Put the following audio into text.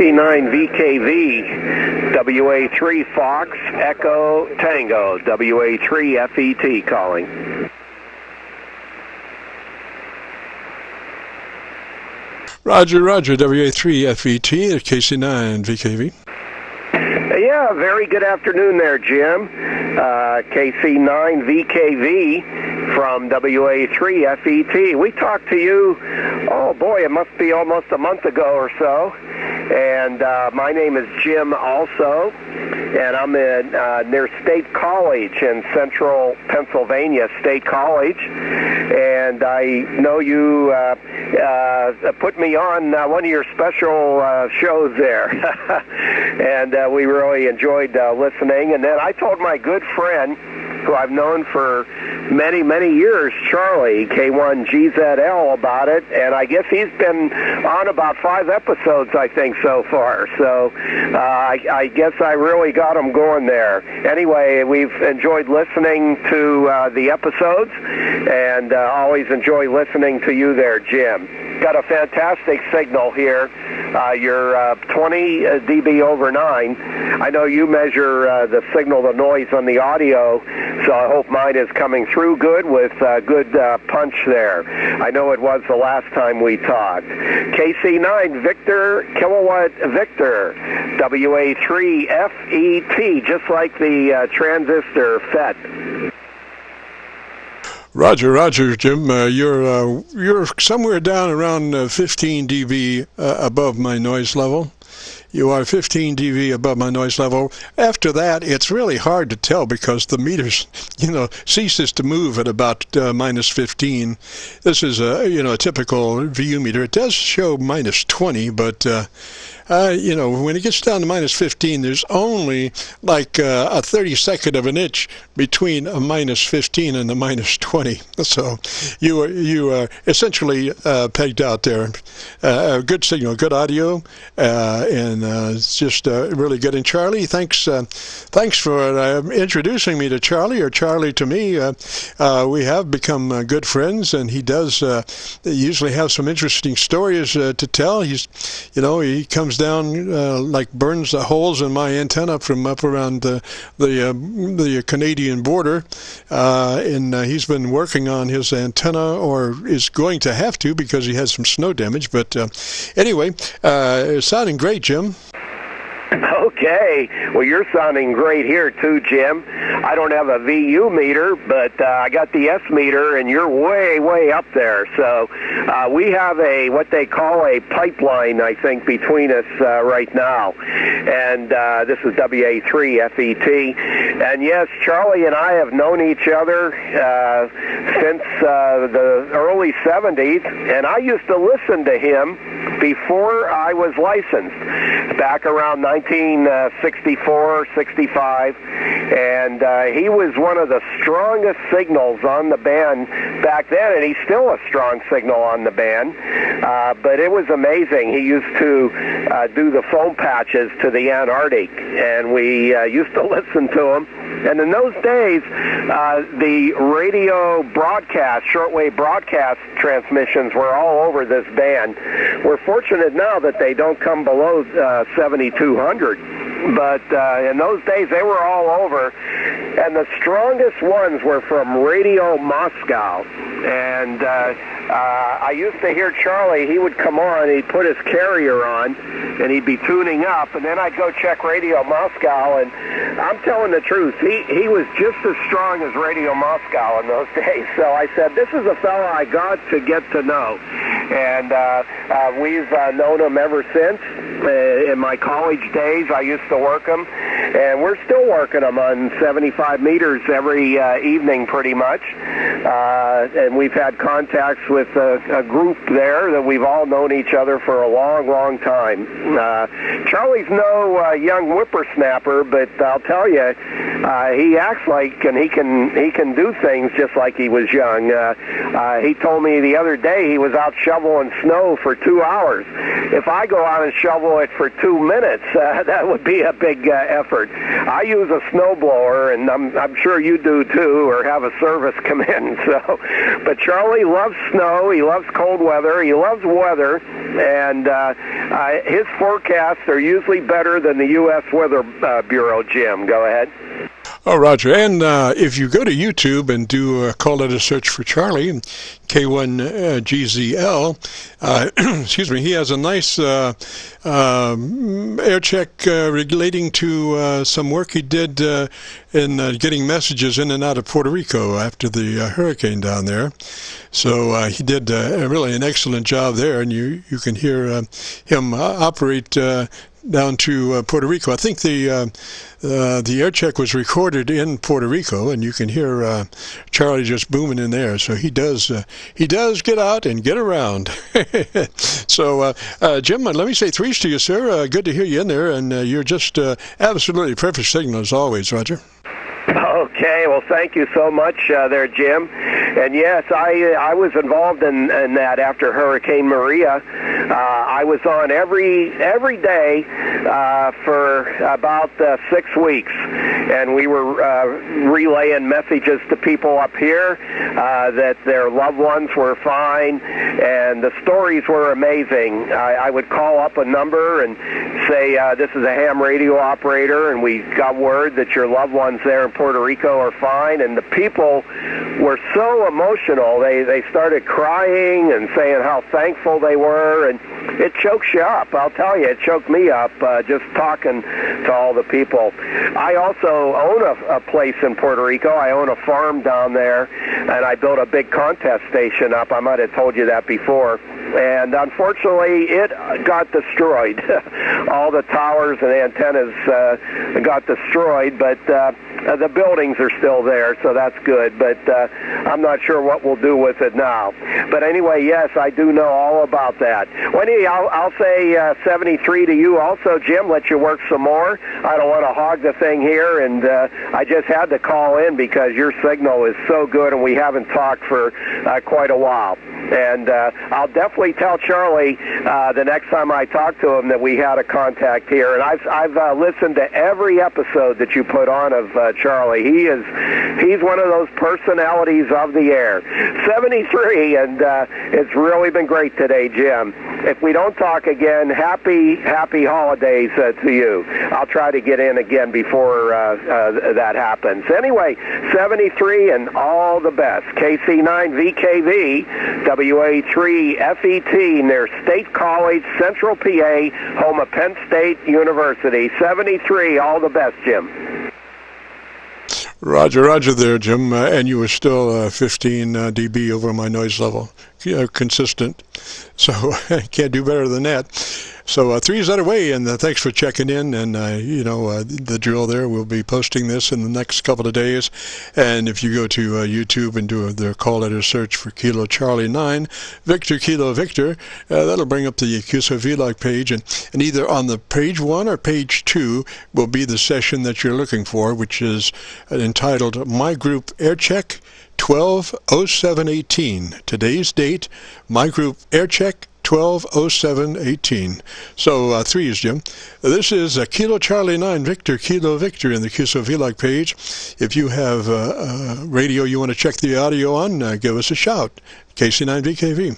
KC9VKV, WA3 Fox, Echo Tango, WA3FET calling. Roger, Roger, WA3FET at KC9VKV. Yeah, very good afternoon there, Jim. KC9VKV from WA3FET. We talked to you, oh boy, it must be almost a month ago or so. And my name is Jim also, and I'm in near State College in central Pennsylvania, State College. And I know you put me on one of your special shows there. And we really enjoyed listening. And then I told my good friend, who I've known for many, many years, Charlie, K1GZL, about it, and I guess he's been on about 5 episodes, I think, so far. So I guess I really got him going there. Anyway, we've enjoyed listening to the episodes, and always enjoy listening to you there, Jim. Got a fantastic signal here. You're 20 dB over 9. I know you measure the signal, the noise on the audio, so I hope mine is coming through good with good punch there. I know it was the last time we talked. KC9 Victor Kilowatt Victor, WA3FET, just like the transistor FET. Roger, Roger, Jim. You're somewhere down around 15 dB above my noise level. You are 15 dB above my noise level. After that, it's really hard to tell because the meters, ceases to move at about minus 15. This is a typical VU meter. It does show minus 20, but when it gets down to minus 15, there's only like a 32nd of an inch between a minus 15 and a minus 20. So you are essentially pegged out there. Good signal, good audio, and it's just really good. And Charlie, thanks for introducing me to Charlie, or Charlie to me. We have become good friends, and he does usually have some interesting stories to tell. He comes down like burns the holes in my antenna from up around the Canadian border, and he's been working on his antenna, or is going to have to because he has some snow damage. But anyway, it's sounding great, Jim. Okay. Well, you're sounding great here, too, Jim. I don't have a VU meter, but I got the S meter, and you're way, way up there. So we have what they call a pipeline, I think, between us right now. And this is WA3FET. And, yes, Charlie and I have known each other since the early 70s, and I used to listen to him before I was licensed, back around 1964, 65, and he was one of the strongest signals on the band back then, and he's still a strong signal on the band, but it was amazing. He used to do the foam patches to the Antarctic, and we used to listen to him. And in those days, the radio broadcast, shortwave broadcast transmissions were all over this band. We're fortunate now that they don't come below 7,200. But in those days, they were all over. And the strongest ones were from Radio Moscow. And I used to hear Charlie. He would come on, he'd put his carrier on, and he'd be tuning up. And then I'd go check Radio Moscow, and I'm telling the truth, he was just as strong as Radio Moscow in those days. So I said, this is a fella I got to get to know. And we've known him ever since. In my college days, I used to work him, and we're still working them on 75 meters every evening pretty much. And we've had contacts with a group there that we've all known each other for a long, long time. Charlie's no young whippersnapper, but I'll tell you, he acts like, and he can do things just like he was young. He told me the other day he was out shoveling snow for 2 hours. If I go out and shovel it for 2 minutes, that would be a big effort. I use a snowblower, and I'm sure you do too, or have a service come in. So, but Charlie loves snow. He loves cold weather. He loves weather, and his forecasts are usually better than the U.S. Weather Bureau. Jim, go ahead. Oh, Roger. And if you go to YouTube and do call it a search for Charlie, K1GZL, excuse me, he has a nice air check relating to some work he did in getting messages in and out of Puerto Rico after the hurricane down there. So he did really an excellent job there, and you can hear him operate down to Puerto Rico. I think the air check was recorded in Puerto Rico, and you can hear Charlie just booming in there. So he does get out and get around. So Jim, let me say threes to you, sir. Good to hear you in there, and you're just absolutely perfect signal as always, Roger. Okay, well, thank you so much there, Jim. And yes, I was involved in that after Hurricane Maria. I was on every day for about 6 weeks, and we were relaying messages to people up here that their loved ones were fine, and the stories were amazing. I would call up a number and say, this is a ham radio operator, and we got word that your loved ones there in Puerto Rico are fine, and the people were so emotional. They started crying and saying how thankful they were, and it chokes you up. I'll tell you, it choked me up just talking to all the people. I also own a place in Puerto Rico. I own a farm down there, and I built a big contest station up. I might have told you that before. And unfortunately, it got destroyed. All the towers and antennas got destroyed, but the buildings are still there, so that's good. But I'm not sure what we'll do with it now. But anyway, yes, I do know all about that. Well, anyway, I'll say 73 to you also, Jim. Let you work some more. I don't want to hog the thing here, and I just had to call in because your signal is so good, and we haven't talked for quite a while. And I'll definitely tell Charlie the next time I talk to him that we had a contact here. And I've listened to every episode that you put on of Charlie. He's one of those personalities of the air. 73, and it's really been great today, Jim. If we don't talk again, happy holidays to you. I'll try to get in again before that happens. Anyway, 73 and all the best. KC9VKV, JIM-WA3FET near State College, Central PA, home of Penn State University. 73, all the best, Jim. Roger there, Jim. And you were still 15 dB over my noise level. Consistent. So I can't do better than that. So three's that away, and thanks for checking in. And the drill there, we'll be posting this in the next couple of days. And if you go to YouTube and do the call letter search for Kilo Charlie 9 Victor Kilo Victor, that'll bring up the Qso-Vlog page, and either on the page 1 or page 2 will be the session that you're looking for, which is entitled My Group Air Check 12/07/18. Today's date, My Group Air Check 12/07/18. So threes, Jim. This is Kilo Charlie 9 Victor Kilo Victor in the Qso-Vlog page. If you have radio you want to check the audio on, give us a shout. KC9VKV.